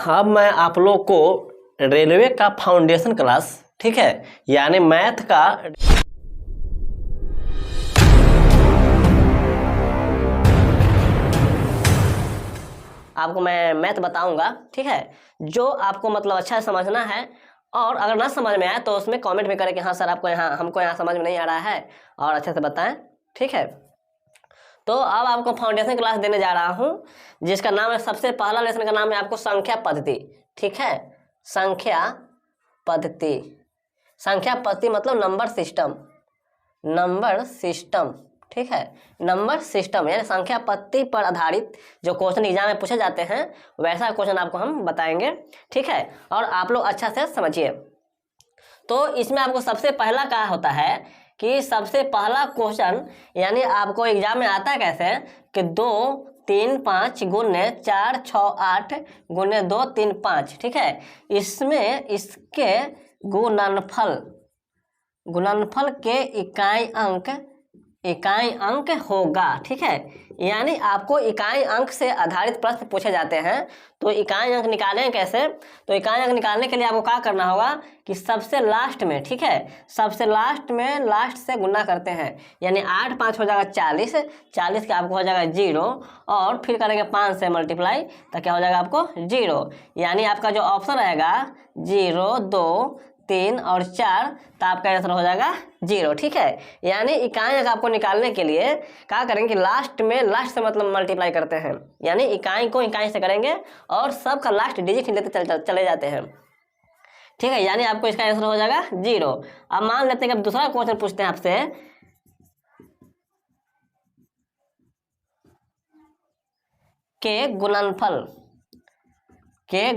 अब मैं आप लोग को रेलवे का फाउंडेशन क्लास, ठीक है, यानी मैथ का आपको मैं मैथ बताऊंगा, ठीक है, जो आपको मतलब अच्छा समझना है। और अगर ना समझ में आए तो उसमें कमेंट भी करें कि हाँ सर आपको हमको यहाँ समझ में नहीं आ रहा है, और अच्छे से बताएं, ठीक है। तो अब आपको फाउंडेशन क्लास देने जा रहा हूँ, जिसका नाम है, सबसे पहला लेसन का नाम है आपको संख्या पद्धति, ठीक है। संख्या पद्धति, संख्या पद्धति मतलब नंबर सिस्टम, नंबर सिस्टम, ठीक है। नंबर सिस्टम यानी संख्या पद्धति पर आधारित जो क्वेश्चन एग्जाम में पूछे जाते हैं, वैसा क्वेश्चन आपको हम बताएंगे, ठीक है। और आप लोग अच्छा से समझिए। तो इसमें आपको सबसे पहला क्या होता है कि सबसे पहला क्वेश्चन, यानी आपको एग्जाम में आता है कैसे कि 2 3 5 गुने 4 6 8 गुने 2 3 5, ठीक है। इसमें इसके गुणनफल, गुणनफल के इकाई अंक होगा, ठीक है। यानी आपको इकाई अंक से आधारित प्रश्न पूछे जाते हैं। तो इकाई अंक निकालें कैसे? तो इकाई अंक निकालने के लिए आपको क्या करना होगा कि सबसे लास्ट में, ठीक है, सबसे लास्ट में लास्ट से गुना करते हैं, यानी 8 5 हो जाएगा 40, 40 का आपको हो जाएगा 0, और फिर करेंगे 5 से मल्टीप्लाई, तो क्या हो जाएगा आपको 0। यानी आपका जो ऑप्शन रहेगा 0 2 3 और 4, तो आपका आंसर हो जाएगा 0, ठीक है। यानी इकाई अंक आपको निकालने के लिए क्या करेंगे कि लास्ट में, लास्ट से मतलब मल्टीप्लाई करते हैं, यानी इकाई को इकाई से करेंगे और सबका लास्ट डिजिट लेते चले जाते हैं, ठीक है। यानी आपको इसका आंसर हो जाएगा 0। अब मान लेते हैं कि अब दूसरा क्वेश्चन पूछते हैं आपसे के गुणनफल के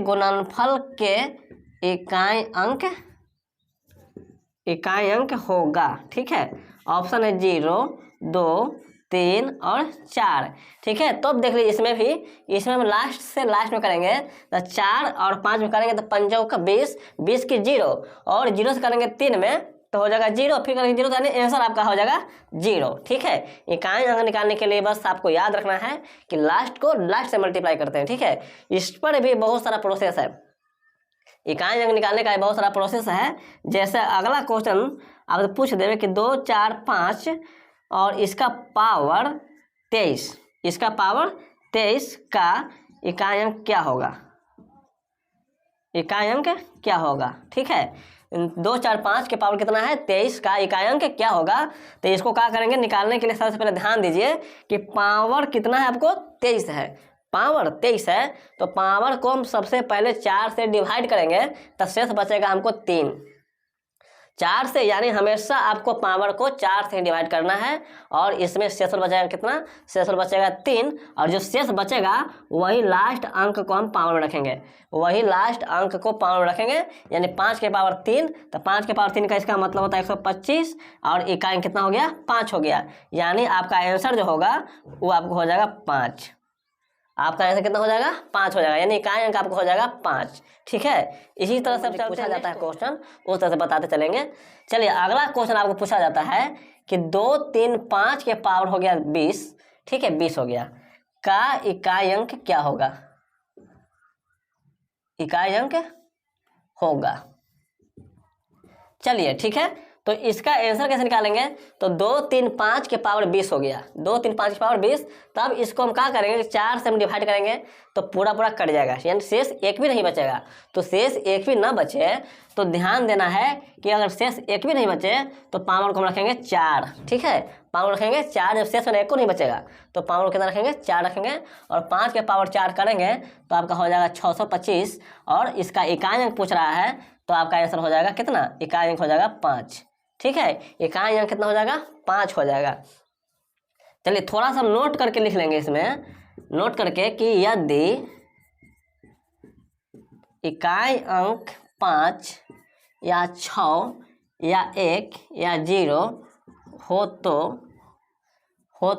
इकाई अंक होगा, ठीक है। ऑप्शन है 0 2 3 और 4, ठीक है। तो अब देख लीजिए इसमें हम लास्ट से लास्ट में करेंगे तो 4 और 5 में करेंगे तो 5 का 20, 20 की 0, और 0 से करेंगे 3 में तो हो जाएगा 0, फिर करेंगे 0, तो यानी आंसर आपका हो जाएगा 0, ठीक है। इकाई अंक निकालने के लिए बस आपको याद रखना है कि लास्ट को लास्ट से मल्टीप्लाई करते हैं, ठीक है। इस पर भी बहुत सारा प्रोसेस है, इकाई अंक निकालने का बहुत सारा प्रोसेस है। जैसे अगला क्वेश्चन आप पूछ देवे कि 2 4 5 और इसका पावर 23, इसका पावर 23 का इकाई अंक क्या होगा, इकाई अंक क्या होगा, ठीक है। 2 4 5 के पावर कितना है 23 का इकाई अंक क्या होगा। तो इसको क्या करेंगे निकालने के लिए सबसे पहले ध्यान दीजिए कि पावर कितना है आपको 23 है, पावर 23 है, तो पावर को हम सबसे पहले 4 से डिवाइड करेंगे तो शेष बचेगा हमको 3, 4 से, यानी हमेशा आपको पावर को 4 से डिवाइड करना है, और इसमें शेष बचेगा कितना, शेष बचेगा 3, और जो शेष बचेगा वही लास्ट अंक को हम पावर में रखेंगे, वही लास्ट अंक को पावर में रखेंगे, यानी 5 के पावर 3, तो 5 के पावर 3 का इसका मतलब होता है 125, और इकाई कितना हो गया 5 हो गया, यानी आपका आंसर जो होगा वो आपको हो जाएगा 5, आपका आंसर कितना हो जाएगा 5 हो जाएगा, यानी इकाई अंक आपको हो जाएगा 5, ठीक है। इसी तरह से पूछा जाता है क्वेश्चन, उस तरह से बताते चलेंगे। चलिए अगला क्वेश्चन आपको पूछा जाता है कि 2 3 5 के पावर हो गया 20, ठीक है, 20 हो गया, का इकाई अंक क्या होगा, इकाई अंक होगा। चलिए ठीक है, तो इसका आंसर कैसे निकालेंगे, तो 2 3 5 के पावर 20 हो गया, 2 3 5 के पावर 20, तब इसको हम क्या करेंगे 4 से हम डिवाइड करेंगे तो पूरा पूरा कट जाएगा, यानी शेष एक भी नहीं बचेगा। तो शेष एक भी ना बचे तो ध्यान देना है कि अगर शेष एक भी नहीं बचे तो पावर को हम रखेंगे 4, ठीक है, पावर रखेंगे 4, जब शेष एक को नहीं बचेगा तो पावर कितना रखेंगे 4 रखेंगे, और 5 के पावर 4 करेंगे तो आपका हो जाएगा 625, और इसका इकाई अंक पूछ रहा है तो आपका आंसर हो जाएगा कितना, इकाई अंक हो जाएगा 5, ठीक है। इकाई अंक कितना हो जाएगा 5 हो जाएगा। चलिए थोड़ा सा नोट करके लिख लेंगे इसमें, नोट करके कि यदि इकाई अंक 5 या 6 या 1 या 0 हो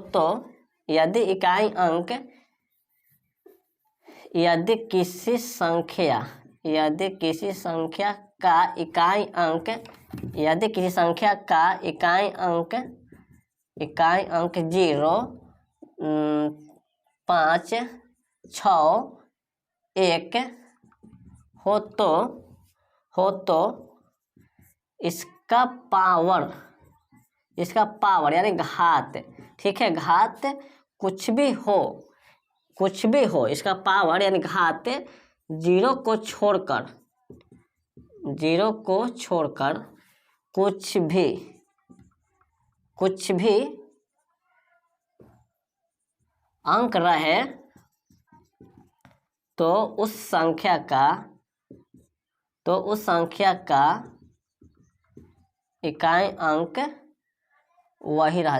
तो यदि इकाई अंक, यदि किसी संख्या का इकाई अंक, यदि किसी संख्या का इकाई अंक 0 5 6 1 हो तो इसका पावर यानी घात, ठीक है, घात कुछ भी हो इसका पावर यानी घात जीरो को छोड़कर कुछ भी अंक रहे तो उस संख्या का इकाई अंक वही रह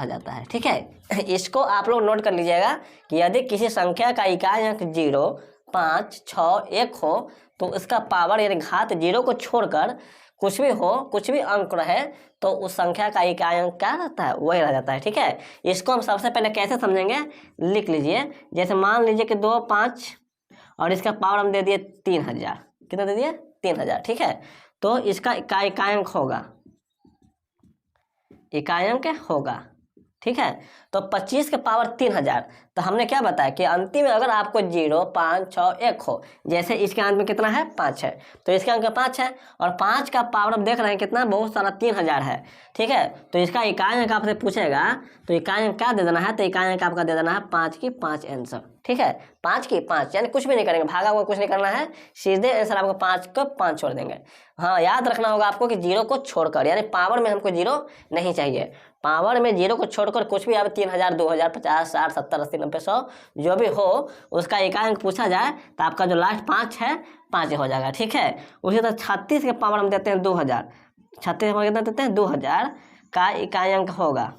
जाता है, ठीक है। इसको आप लोग नोट कर लीजिएगा कि यदि किसी संख्या का इकाई अंक 0, 5, 6, 1 हो तो इसका पावर यानी घात 0 को छोड़कर कुछ भी अंक रहे तो उस संख्या का इकाई अंक क्या रहता है, वही रह जाता है, ठीक है। इसको हम सबसे पहले कैसे समझेंगे, लिख लीजिए। जैसे मान लीजिए कि 2, 5 और इसका पावर हम दे दिए 3000, कितना दे दिए 3000, ठीक है। तो इसका इकाई अंक होगा, ठीक है। तो 25 के पावर 3000, तो हमने क्या बताया कि अंतिम में अगर आपको 0, 5, 6, 1 हो, जैसे इसके अंत में कितना है 5 है तो इसके अंक 5 है, और 5 का पावर अब देख रहे हैं कितना बहुत सारा 3000 है, ठीक है। तो इसका इकाई अंक आपसे पूछेगा तो इकाई अंक क्या दे देना है, तो इकाई अंक आपका दे देना है 5 की 5 आंसर, ठीक है। 5 की 5 यानी कुछ भी नहीं करेंगे, भागा हुआ कुछ नहीं करना है, सीधे आंसर आपको 5 को 5 छोड़ देंगे। हाँ, याद रखना होगा आपको कि 0 को छोड़कर, यानी पावर में हमको 0 नहीं चाहिए, पावर में 0 को छोड़कर कुछ भी आप 3000, 2000, 50, 60, 70, 80, 90, 100 जो भी हो उसका इकाई अंक पूछा जाए तो आपका जो लास्ट 5 है 5 हो जाएगा, ठीक है। उसी तरह 36 के पावर हम देते हैं 2000, 36 में कितना देते हैं 2000 का इकाई अंक होगा,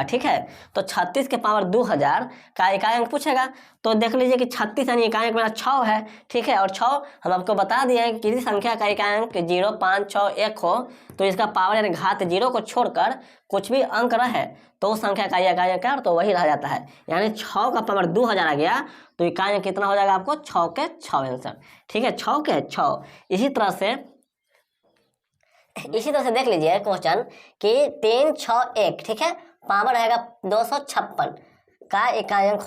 ठीक है। तो 36 के पावर 2000 का इकाई अंक पूछेगा तो देख लीजिए कि 36 यानी इकाई अंक मेरा 6 है, ठीक है। और 6 हम आपको बता दिए हैं कि किसी संख्या का इकाई अंक 0, 5, 6, 1 हो तो इसका पावर यानी घात 0 को छोड़कर कुछ भी अंक रहे तो उस संख्या का इकाई अंक तो वही रह जाता है, यानी 6 का पावर 2000 आ गया तो इकाई अंक कितना हो जाएगा आपको 6 के 6 आंसर, ठीक है, 6 के 6। इसी तरह से देख लीजिए क्वेश्चन कि 3, 6, 1, ठीक है, पावर रहेगा 256 का इकाई अंक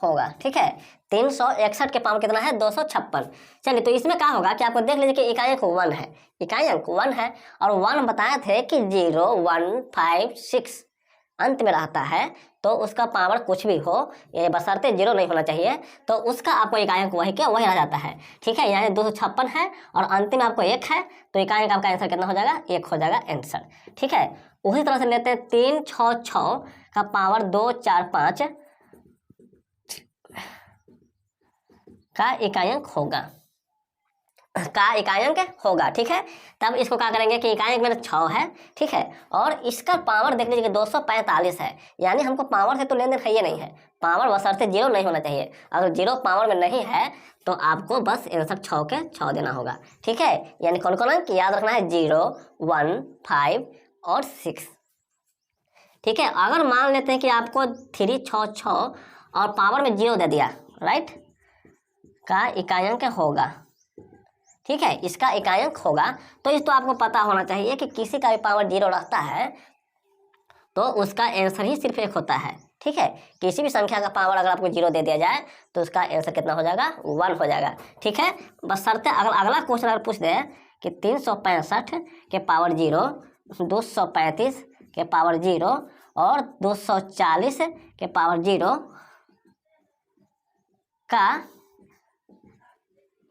होगा, ठीक है। 361 के पावर कितना है 256। चलिए, तो इसमें क्या होगा कि आपको देख लीजिए कि इकाई अंक 1 है, और 1 बताए थे कि 0, 1, 5, 6 अंत में रहता है तो उसका पावर कुछ भी हो, ये बशर्ते 0 नहीं होना चाहिए, तो उसका आपको इकाई अंक वही रह जाता है, ठीक है। यानी 256 है और अंतिम में आपको 1 है तो इकाई अंक आपका आंसर कितना हो जाएगा 1 हो जाएगा आंसर, ठीक है। उसी तरह से लेते हैं 3, 6, 6 का पावर 2, 4, 5 का इकाई अंक होगा, ठीक है। तब इसको क्या करेंगे कि इकाई अंक मेरा 6 है, ठीक है, और इसका पावर देख लीजिए कि 245 है, यानी हमको पावर से तो लेन देन है ही नहीं है, पावर बशर्ते 0 नहीं होना चाहिए। अगर 0 पावर में नहीं है तो आपको बस आंसर 6 के 6 देना होगा, ठीक है। यानी कौन कौन अंक याद रखना है 0, 1, 5 और 6, ठीक है। अगर मान लेते हैं कि आपको 3, 6, 6 और पावर में 0 दे दिया, राइट, का इकाई अंक होगा, ठीक है, इसका इकाई अंक होगा। तो इस तो आपको पता होना चाहिए कि किसी का भी पावर 0 रहता है तो उसका आंसर ही सिर्फ 1 होता है, ठीक है। किसी भी संख्या का पावर अगर आपको 0 दे दिया जाए तो उसका आंसर कितना हो जाएगा 1 हो जाएगा, ठीक है। बशर्ते अगर अगला क्वेश्चन अगर पूछ दे कि 365 के पावर 0, 235 के पावर 0 और 240 के पावर 0 का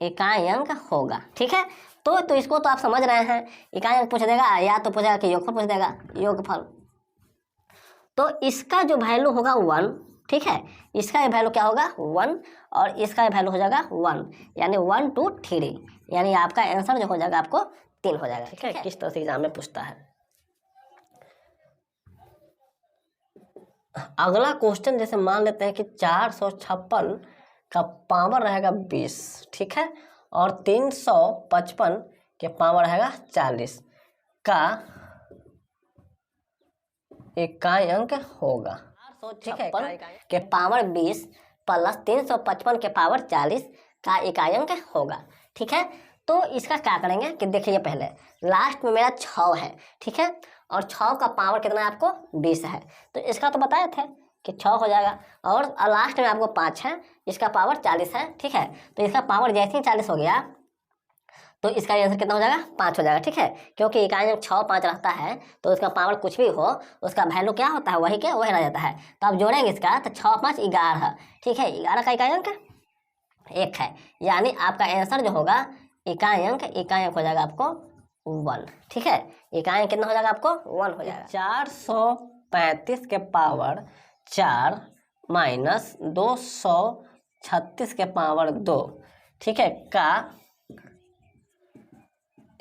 इकाई अंक होगा, ठीक है। तो इसको तो आप समझ रहे हैं, इकाई अंक पूछ देगा या तो पूछेगा कि योगफल पूछ देगा, योगफल। तो इसका जो वैल्यू होगा 1, ठीक है, इसका वैल्यू क्या होगा 1 और इसका वैल्यू हो जाएगा 1, यानी 1, 2, 3, यानी आपका आंसर जो हो जाएगा आपको 3 हो जाएगा, ठीक है। किस तरह से एग्जाम में पूछता है। अगला क्वेश्चन जैसे मान लेते हैं कि 456 का पावर रहेगा 20, ठीक है, और 355 के पावर रहेगा 40 का इकाई अंक होगा, ठीक है, के पावर 20 प्लस 355 के पावर 40 का इकाई अंक होगा, ठीक है। तो इसका क्या करेंगे कि देखिए पहले लास्ट में मेरा 6 है, ठीक है, और 6 का पावर कितना है आपको 20 है। तो इसका तो बताए थे कि 6 हो जाएगा, और लास्ट में आपको 5 है, इसका पावर 40 है। ठीक है, तो इसका पावर जैसे ही 40 हो गया तो इसका आंसर कितना हो जाएगा 5 हो जाएगा। ठीक है, क्योंकि इकाई अंक 6 5 रहता है तो उसका पावर कुछ भी हो उसका वैल्यू क्या होता है वही के वही रह जाता है। तो आप जोड़ेंगे इसका तो 6 5 11। ठीक है, 11 का इकाई अंक 1 है, यानी आपका आंसर जो होगा इकाई अंक हो जाएगा आपको 1। ठीक है, इकाई अंक कितना हो जाएगा आपको 1 हो जाएगा। 435 के पावर 4 माइनस 236 के पावर 2, ठीक है, का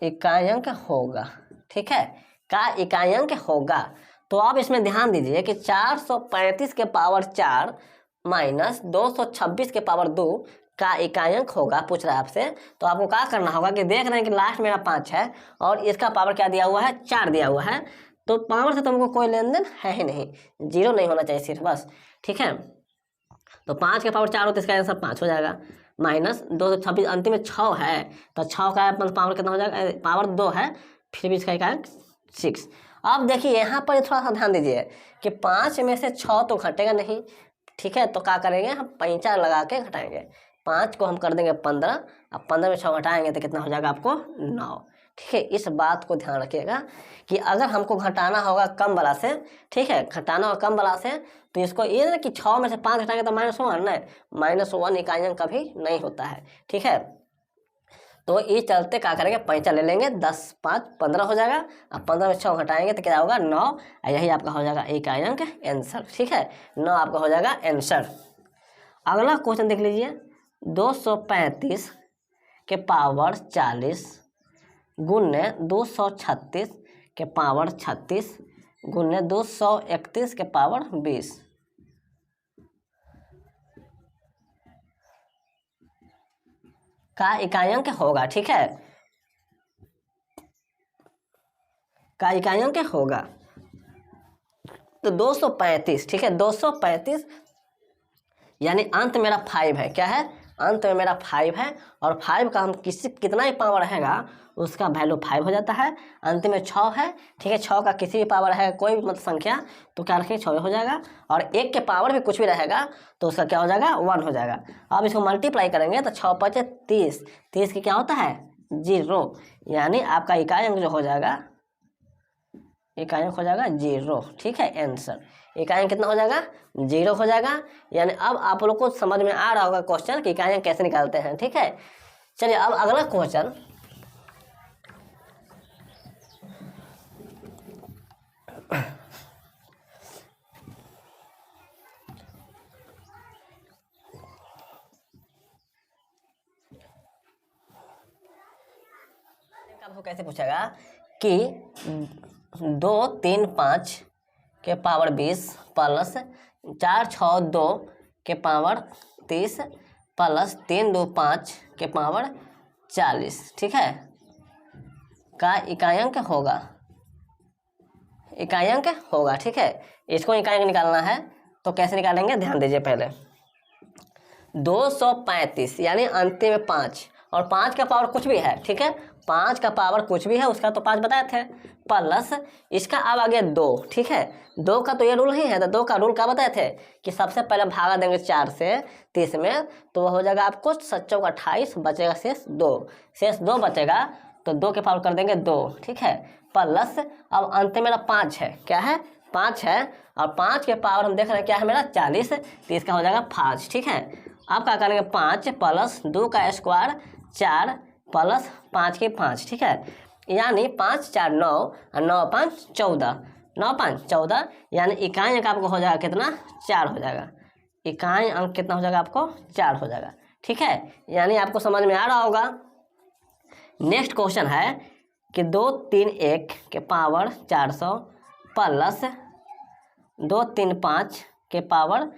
इकाई अंक होगा। ठीक है, का इकाई अंक होगा। तो आप इसमें ध्यान दीजिए कि 435 के पावर 4 माइनस 226 के पावर 2 का इकाई अंक होगा, पूछ रहा है आपसे। तो आपको क्या करना होगा कि देख रहे हैं कि लास्ट मेरा 5 है और इसका पावर क्या दिया हुआ है 4 दिया हुआ है, तो पावर से तुमको कोई लेन देन है ही नहीं, 0 नहीं होना चाहिए सिर्फ बस। ठीक है, तो 5 के पावर 4 हो तो इसका आंसर 5 हो जाएगा, माइनस 226 अंतिम में 6 है तो 6 का पावर कितना हो जाएगा, पावर 2 है, फिर भी इसका इकाई अंक 6। अब देखिए यहाँ पर थोड़ा सा ध्यान दीजिए कि 5 में से 6 तो घटेगा नहीं। ठीक है, तो क्या करेंगे हम पैंचा लगा के घटाएंगे, 5 को हम कर देंगे 15, अब 15 में 6 घटाएंगे तो कितना हो जाएगा आपको 9। ठीक है, इस बात को ध्यान रखिएगा कि अगर हमको घटाना होगा कम वाला से, ठीक है, घटाना होगा कम वाला से, तो इसको ये ना कि 6 में से 5 घटाएंगे तो -1 नहीं, -1 इकाई अंक कभी नहीं होता है। ठीक है, तो इस चलते क्या करेंगे पैंचा ले लेंगे, 10 5 15 हो जाएगा, अब 15 में 6 घटाएंगे तो क्या होगा 9, यही आपका हो जाएगा इकाई अंक आंसर। ठीक है, 9 आपका हो जाएगा आंसर। अगला क्वेश्चन देख लीजिए, 235 के पावर 40 गुने 236 के पावर 36 गुने 231 के पावर 20, का इकाई अंक होगा। ठीक है, का इकाई अंक होगा तो 235। ठीक है, 235 यानी अंत मेरा 5 है, क्या है, अंत में मेरा 5 है, और 5 का हम कितना ही पावर रहेगा उसका वैल्यू 5 हो जाता है। अंत में 6 है, ठीक है, 6 का किसी भी पावर है कोई भी मतलब संख्या तो क्या रखेंगे 6 हो जाएगा, और 1 के पावर भी कुछ भी रहेगा तो उसका क्या हो जाएगा 1 हो जाएगा। अब इसको मल्टीप्लाई करेंगे तो 6 5 30, 30 की क्या होता है 0, यानी आपका इकाई अंक जो हो जाएगा इकाई अंक हो जाएगा 0। ठीक है, आंसर इकाई अंक कितना हो जाएगा 0 हो जाएगा। यानी अब आप लोग को समझ में आ रहा होगा क्वेश्चन कि इकाई अंक कैसे निकालते हैं। ठीक है, चलिए अब अगला क्वेश्चन, आपको कैसे पूछेगा कि 2 3 5 के पावर 20 प्लस 4 6 2 के पावर 30 प्लस 3 2 5 के पावर 40, ठीक है, का इकाई अंक होगा, इकाई अंक होगा। ठीक है, इसको इकाई अंक निकालना है तो कैसे निकालेंगे ध्यान दीजिए। पहले 235 यानी अंतिम में 5, और 5 का पावर कुछ भी है, ठीक है, 5 का पावर कुछ भी है उसका तो 5 बताए थे, प्लस इसका अब आ गया 2। ठीक है, 2 का तो ये रूल ही है, तो 2 का रूल क्या बताए थे कि सबसे पहले भागा देंगे 4 से 30 में, तो वह हो जाएगा आपको 7 चौक 28, बचेगा शेष 2, शेष 2 बचेगा तो 2 के पावर कर देंगे 2। ठीक है, प्लस अब अंत में मेरा 5 है, क्या है 5 है, और 5 के पावर हम देख रहे हैं क्या है मेरा 40, तो इसका हो जाएगा 5। ठीक है, अब क्या करेंगे 5 प्लस 2 का स्क्वायर 4 प्लस 5 के 5। ठीक है, यानी 5 4 9 और 9 5 14, 9 5 14, यानी इकाई अंक आपको हो जाएगा कितना 4 हो जाएगा, इकाई अंक कितना हो जाएगा आपको 4 हो जाएगा। ठीक है, यानी आपको समझ में आ रहा होगा। नेक्स्ट क्वेश्चन है कि 2 3 1 के पावर 400 प्लस 2 3 5 के पावर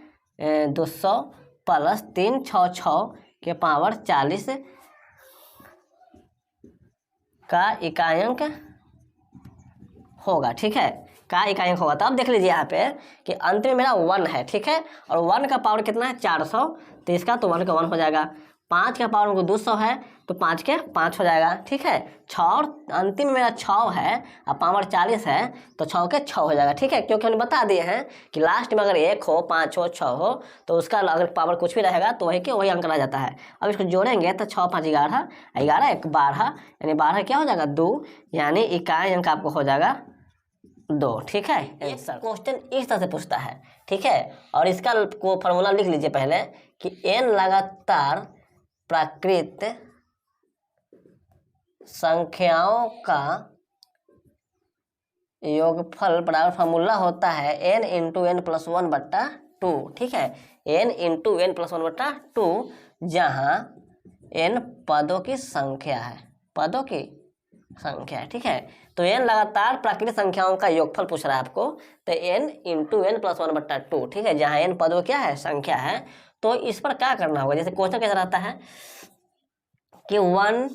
200 प्लस 3 6 6 के पावर 40 का इकाई अंक होगा। ठीक है, का इकाई अंक होगा। तो अब देख लीजिए यहाँ पे कि अंत में मेरा 1 है, ठीक है, और 1 का पावर कितना है 400, तो इसका तो 1 का 1 हो जाएगा। 5 का पावर हमको 200 है तो 5 के 5 हो जाएगा, ठीक है। 6 और अंतिम में मेरा 6 है और पावर 40 है, तो 6 के 6 हो जाएगा, ठीक है। क्योंकि हमने बता दिए हैं कि लास्ट में अगर 1 हो, 5 हो, 6 हो तो उसका अगर पावर कुछ भी रहेगा तो वही के वही अंक आ जाता है। अब इसको जोड़ेंगे तो 6 5 11, 11 1 12, यानी 12 क्या हो जाएगा 2, यानी इकाई अंक आपको हो जाएगा 2, ठीक है। क्वेश्चन इस तरह से पूछता है, ठीक है। और इसका को फॉर्मूला लिख लीजिए पहले कि n लगातार प्राकृत संख्याओं का योगफल बराबर फॉर्मूला होता है n इंटू एन प्लस 1/2, ठीक है। n इंटू एन प्लस 1/2, जहाँ n पदों की संख्या है, पदों की संख्या है, ठीक है। तो n लगातार प्राकृतिक संख्याओं का योगफल पूछ रहा है आपको, तो n इंटू एन प्लस 1/2, ठीक है। जहाँ n पदों क्या है, संख्या है। तो इस पर क्या करना होगा, जैसे क्वेश्चन कैसा रहता है कि 1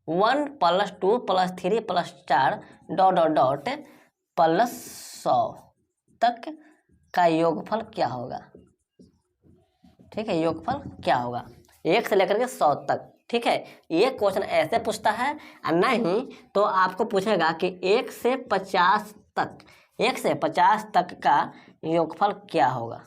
+ 2 + 3 + 4 ... प्लस 100 तक का योगफल क्या होगा, ठीक है। योगफल क्या होगा 1 से लेकर के 100 तक, ठीक है। ये क्वेश्चन ऐसे पूछता है, और नहीं तो आपको पूछेगा कि 1 से 50 तक, 1 से 50 तक का योगफल क्या होगा,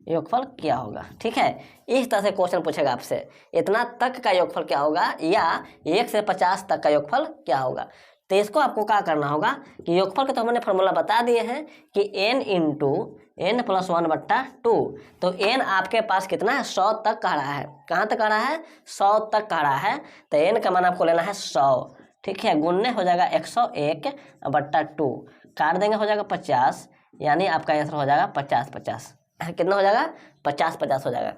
योगफल क्या होगा, ठीक है। इस तरह से क्वेश्चन पूछेगा आपसे, इतना तक का योगफल क्या होगा या 1 से 50 तक का योगफल क्या होगा। तो इसको आपको क्या करना होगा कि योगफल के तो हमने फॉर्मूला बता दिए हैं कि n इंटू एन प्लस 1/2, तो n आपके पास कितना है 100 तक कह रहा है। कहाँ तक कह रहा है 100 तक कह रहा है, तो n का मान आपको लेना है 100, ठीक है। गुणने हो जाएगा 101/2, काट देंगे हो जाएगा 50, यानी आपका आंसर हो जाएगा 50/50, कितना हो जाएगा 50/50 हो जाएगा।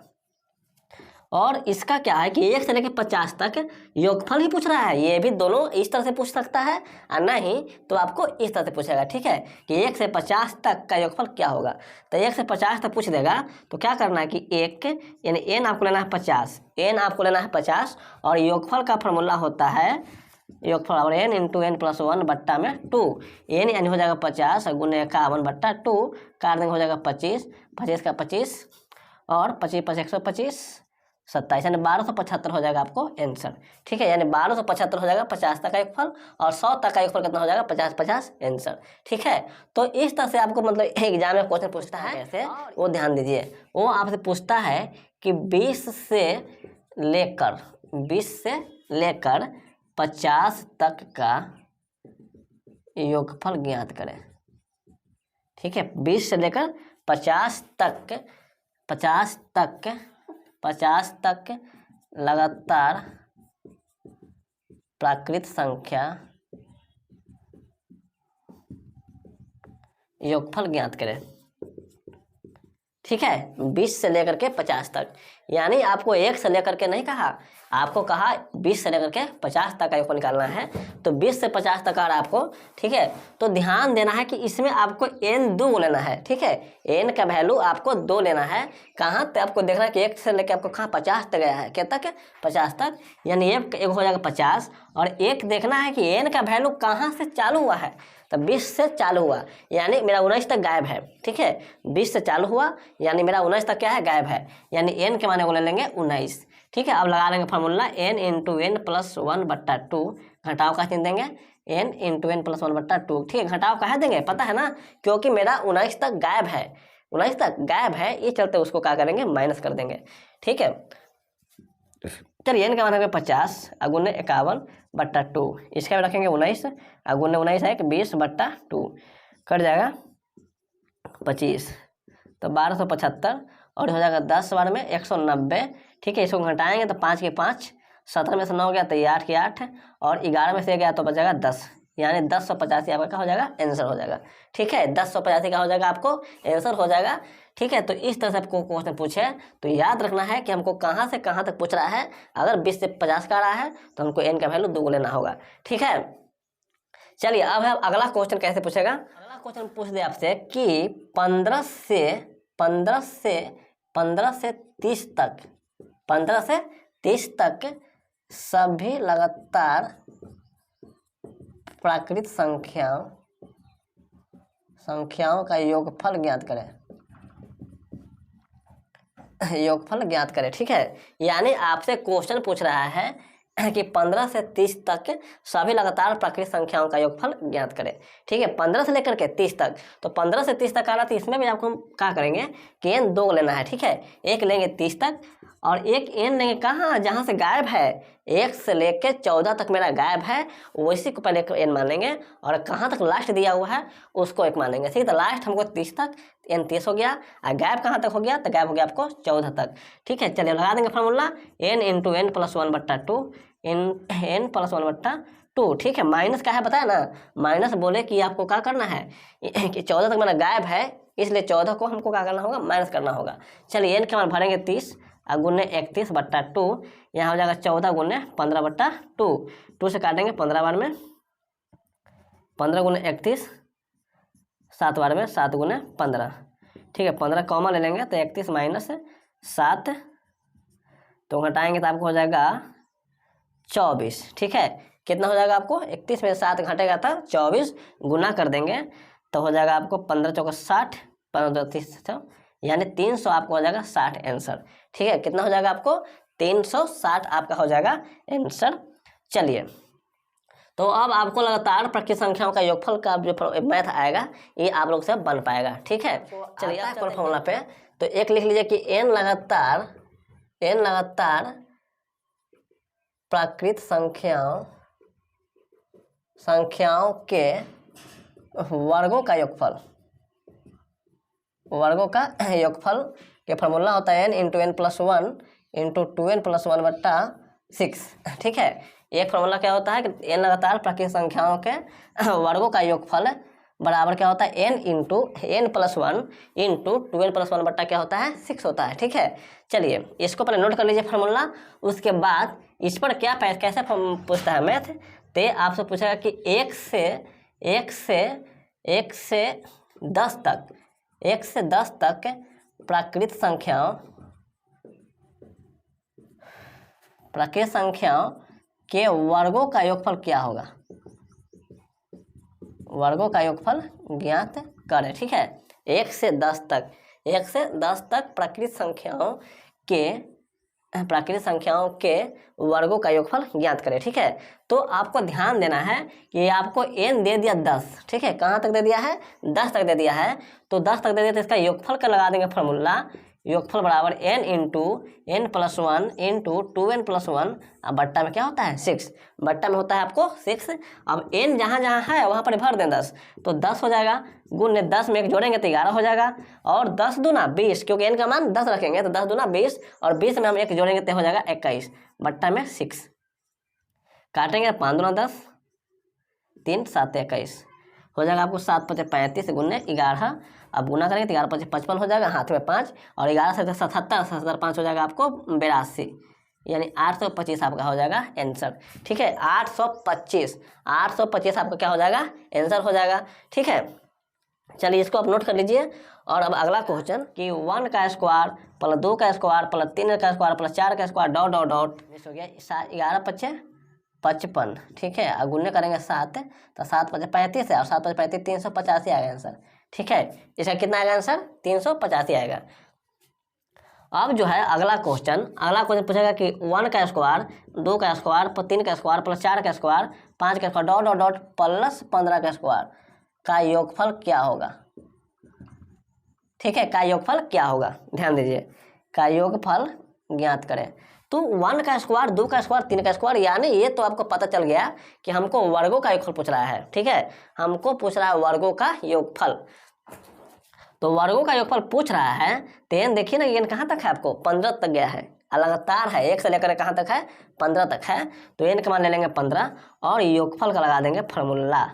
और इसका क्या है कि 1 से लेकर 50 तक योगफल ही पूछ रहा है, ये भी दोनों इस तरह से पूछ सकता है, और नहीं तो आपको इस तरह से पूछेगा, ठीक है, कि 1 से 50 तक का योगफल क्या होगा। तो 1 से 50 तक पूछ देगा तो क्या करना है कि 1 यानी n आपको लेना है 50, n आपको लेना है 50, और योगफल का फॉर्मूला होता है योगफल और n into n plus 1/2, n यानी हो जाएगा 50 गुने 51/2, काट देंगे हो जाएगा 25, 25 का 25 और 25 + 125 27, यानी 1275 हो जाएगा आपको आंसर, ठीक है। यानी 1275 हो जाएगा 50 तक का योगफल, और 100 तक का योगफल कितना हो जाएगा 50/50 आंसर, ठीक है। तो इस तरह से आपको मतलब एग्जाम में क्वेश्चन पूछता है कैसे, वो ध्यान दीजिए। वो आपसे पूछता है कि 20 से लेकर 50 तक का योगफल ज्ञात करें, ठीक है। 20 से लेकर 50 तक लगातार प्राकृत संख्या योगफल ज्ञात करें, ठीक है। 20 से लेकर के 50 तक, यानी आपको 1 से लेकर के नहीं कहा, आपको कहा 20 से लेकर के 50 तक का योगफल निकालना है। तो 20 से 50 तक आ रहा है आपको, ठीक है। तो ध्यान देना है कि इसमें आपको n 2 लेना है, ठीक है। n का वैल्यू आपको 2 लेना है। कहाँ तक आपको देखना है कि 1 से लेकर आपको कहाँ 50 तक गया है, क्या तक 50 तक, यानी एक हो जाएगा 50, और एक देखना है कि n का वैल्यू कहाँ से चालू हुआ है। तो 20 से चालू हुआ, यानी मेरा 19 तक गायब है, ठीक है। 20 से चालू हुआ यानी मेरा 19 तक क्या है, गायब है, यानी n के माने को ले लेंगे 19, ठीक है। अब लगा लेंगे formula n into n plus 1/2, घटाव का चिन्ह देंगे n इंटू एन प्लस 1/2, ठीक है। घटाव कहा देंगे पता है ना, क्योंकि मेरा 19 तक गायब है, 19 तक गायब है, ये चलते उसको क्या करेंगे माइनस कर देंगे, ठीक है। चलिए n का मान है 50 अगुने 51/2, इसका भी रखेंगे 19 अगुने 19 है कि 20/2, कट जाएगा 25, तो 1275, और हो जाएगा 10 बार में 190, ठीक है। इसको घटाएंगे तो 5 के 5, 17 में से 9 गया तो ये 8 के 8, और 11 में से गया तो बचेगा 10, यानी 1085 आपका क्या हो जाएगा आंसर हो जाएगा, ठीक है। 1085 का हो जाएगा आपको आंसर हो जाएगा, ठीक है। तो इस तरह से आपको क्वेश्चन पूछे तो याद रखना है कि हमको कहाँ से कहाँ तक पूछ रहा है। अगर 20 से 50 का आ रहा है तो हमको n का वैल्यू 2 लेना होगा, ठीक है। चलिए अब है अगला क्वेश्चन कैसे पूछेगा। अगला क्वेश्चन पूछ दे आपसे कि 15 से 30 तक सभी लगातार प्राकृत संख्याओं का योगफल ज्ञात करें। योगफल ज्ञात करें। ठीक है, यानी आपसे क्वेश्चन पूछ रहा है कि 15 से 30 तक सभी लगातार प्राकृतिक संख्याओं का योगफल ज्ञात करें। ठीक है, 15 से लेकर के 30 तक, तो 15 से 30 तक आ रहा था, इसमें भी आपको हम क्या करेंगे कि एन 2 लेना है। ठीक है, एक लेंगे 30 तक और एक एन लेंगे कहाँ, जहाँ से गायब है, 1 से लेकर 14 तक मेरा गायब है, वैसी को पहले एन मान लेंगे और कहाँ तक लास्ट दिया हुआ है उसको एक मान लेंगे। ठीक है, तो लास्ट हमको 30 तक, एन 30 हो गया और गायब कहाँ तक हो गया, तो गायब हो गया आपको 14 तक। ठीक है, चलिए लगा देंगे formula n into n plus 1/2 n plus 1/2। ठीक है, माइनस क्या है बताया ना, माइनस बोले कि आपको क्या करना है कि 14 तक मेरा गायब है, इसलिए 14 को हमको क्या करना होगा, माइनस करना होगा। चलिए n के मान भरेंगे 30 और गुने 31/2, यहाँ हो जाएगा 14 गुने 15/2, 2 से काटेंगे 15 बार में, 15 गुने 31, 7 बार में, 7 गुने 15। ठीक है, 15 कॉमन ले लेंगे तो 31 माइनस 7, तो घटाएंगे तो आपको हो जाएगा 24। ठीक है, कितना हो जाएगा आपको, 31 में 7 घटेगा था 24, गुना कर देंगे तो हो जाएगा आपको 15 चौका 60, 15 30, यानी 300 आपको हो जाएगा 60 आंसर। ठीक है, कितना हो जाएगा आपको, 360 आपका हो जाएगा आंसर। चलिए, तो अब आपको लगातार प्राकृतिक संख्याओं का योगफल का जो मैथ आएगा ये आप लोग से बन पाएगा। ठीक है, चलिए पर फॉर्मूला पे तो एक लिख लीजिए कि n लगातार प्राकृतिक संख्याओं के वर्गों का योगफल के फॉर्मूला होता है n into n plus 1 into 2n plus 1/6। ठीक है, एक फॉर्मूला क्या होता है कि n लगातार प्राकृतिक संख्याओं के वर्गों का योगफल बराबर क्या होता है, n into n plus 1 into 2n plus 1 क्या होता है, 6 होता है। ठीक है, चलिए इसको पहले नोट कर लीजिए फार्मूला, उसके बाद इस पर क्या कैसे पूछता है मैथ, तो आपसे पूछेगा कि 1 से 10 तक प्राकृतिक संख्याओं के वर्गों का योगफल क्या होगा, वर्गों का योगफल ज्ञात करें। ठीक है, 1 से 10 तक प्राकृतिक संख्याओं के वर्गों का योगफल ज्ञात करें। ठीक है, तो आपको ध्यान देना है कि आपको n दे दिया 10। ठीक है, कहाँ तक दे दिया है, 10 तक दे दिया है, तो 10 तक दे दिया तो इसका योगफल का लगा देंगे फॉर्मूला, योगफल बराबर n into n plus 1 into 2n plus 1, अब बट्टा में क्या होता है 6, बट्टा में होता है आपको 6। अब n जहाँ जहाँ है वहाँ पर भर दें 10, तो 10 हो जाएगा, गुण 10 में एक जोड़ेंगे तो 11 हो जाएगा, और 10 दूना 20, क्योंकि n का मान 10 रखेंगे तो 10 दूना 20, और 20 में हम एक जोड़ेंगे तो हो जाएगा 21, बट्टा में 6, काटेंगे 5 दूना 10, 3 7 21 हो जाएगा आपको 7 5 35 गुने 11, अब गुना करेंगे तो 11 5 55 हो जाएगा, हाथ में 5, और 11 से 77, 77 5 हो जाएगा आपको 82, यानी 825 आपका हो जाएगा आंसर। ठीक है, 825 आपका क्या हो जाएगा, आंसर हो जाएगा। ठीक है, चलिए इसको आप नोट कर लीजिए। और अब अगला क्वेश्चन कि 1 का स्क्वायर प्लस 2 का स्क्वायर प्लस 3 का स्क्वायर प्लस 4 का स्क्वायर डॉट डॉट डॉट हो गया 11 5 55। ठीक है, और गुणने करेंगे 7, तो 7 5 35 है, और 7 5 35 385 आएगा आंसर। ठीक है, इसका कितना आएगा आंसर, 385 आएगा। अब जो है अगला क्वेश्चन पूछेगा कि 1 का स्क्वायर 2 का स्क्वायर प्लस 3 का स्क्वायर प्लस 4 का स्क्वायर 5 का square dot dot dot plus 15 का स्क्वायर का योगफल क्या होगा। ठीक है, का योगफल क्या होगा, ध्यान दीजिए, का योगफल ज्ञात करें। तो 1 का स्क्वायर 2 का स्क्वायर 3 का स्क्वायर, यानी ये तो आपको पता चल गया कि हमको वर्गों का योगफल पूछ रहा है। ठीक है, हमको पूछ रहा है वर्गों का योगफल, तो वर्गों का योगफल पूछ रहा है तो एन देखिए ना, एन कहाँ तक है आपको 15 तक गया है, लगातार है 1 से लेकर कहाँ तक है 15 तक है, तो एन का मान ले लेंगे 15 और योगफल का लगा देंगे फार्मूला,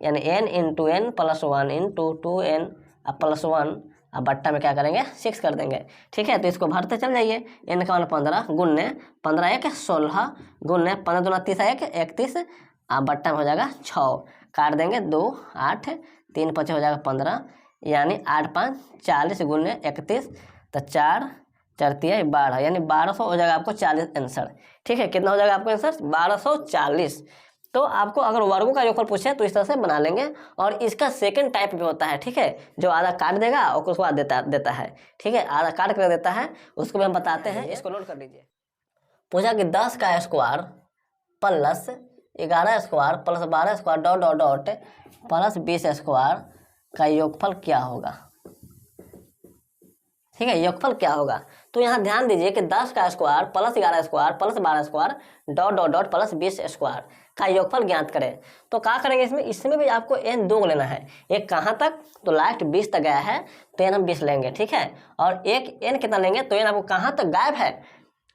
यानी n into n plus 1 into 2n plus 1, अब बट्टा में क्या करेंगे 6 कर देंगे। ठीक है, तो इसको भरते चल जाइए, n का मान 15 गुन्ने 15 1 16 गुन्ने 15 दूना 30 1 31, अब बट्टा में हो जाएगा 6, काट देंगे 2 8 3 5 हो जाएगा 15, यानी 8 5 40 गुन्ने 31, तो 4 4 3 12, यानी 1200 हो जाएगा आपको 40 आंसर। ठीक है, कितना हो जाएगा आपको आंसर 1240। तो आपको अगर वर्गों का योगफल पूछे तो इस तरह से बना लेंगे। और इसका सेकंड टाइप भी होता है, ठीक है, जो आधा काट देगा और उसको बाद देता है, ठीक है, आधा काट कर देता है, उसको भी हम बताते हैं। इसको नोट कर लीजिए। पूछा कि 10 का square plus 11 square plus 12 square dot dot dot plus 20 square का योगफल क्या होगा। ठीक है, योगफल क्या होगा। तो यहाँ ध्यान दीजिए कि 10 का square plus 11 square plus 12 square dot dot dot plus 20 square का योगफल ज्ञात करें। तो क्या करेंगे इसमें भी आपको n 2 लेना है। एक कहाँ तक, तो लास्ट 20 तक गया है तो n हम 20 लेंगे, ठीक है। और एक n कितना लेंगे, तो n आपको कहाँ तक गायब है,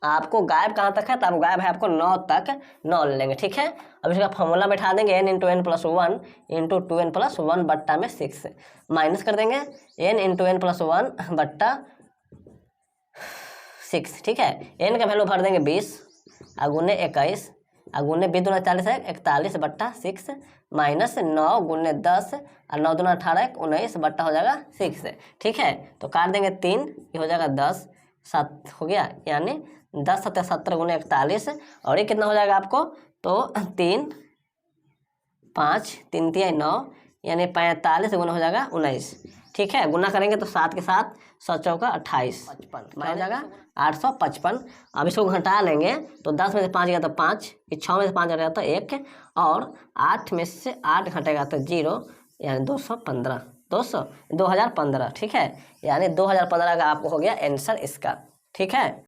आपको गायब कहाँ तक है, तो आपको गायब है आपको 9 तक, 9 ले लेंगे, ठीक है। अब इसका फॉर्मूला बैठा देंगे n into n plus 1 into 2n plus 1 बट्टा में 6 माइनस कर देंगे n इंटू एन प्लस 1 बट्टा 6, ठीक है। n का वैल्यू भर देंगे 20 अगुने 21 अगुने 20 दूना 40 है 41 बट्टा 6 माइनस 9 गुने 10 और 9 दूना 18 19 बट्टा हो जाएगा 6, ठीक है। तो काट देंगे 3, ये हो जाएगा 10 7 हो गया, यानी 10 7 70 गुने 41 और ये कितना हो जाएगा आपको, तो 3 5 3 3 9 यानी 45 गुना हो जाएगा 19, ठीक है। गुना करेंगे तो 7 के साथ 7 चौका 28 55 हो जाएगा 855। अब इसको घटा लेंगे तो 10 में से 5 गया तो 5, 6 में से 5 घटेगा तो 1 और 8 में से 8 घटेगा तो 0, यानी 2015, ठीक है। यानी 2015 का आपको हो गया आंसर इसका, ठीक है।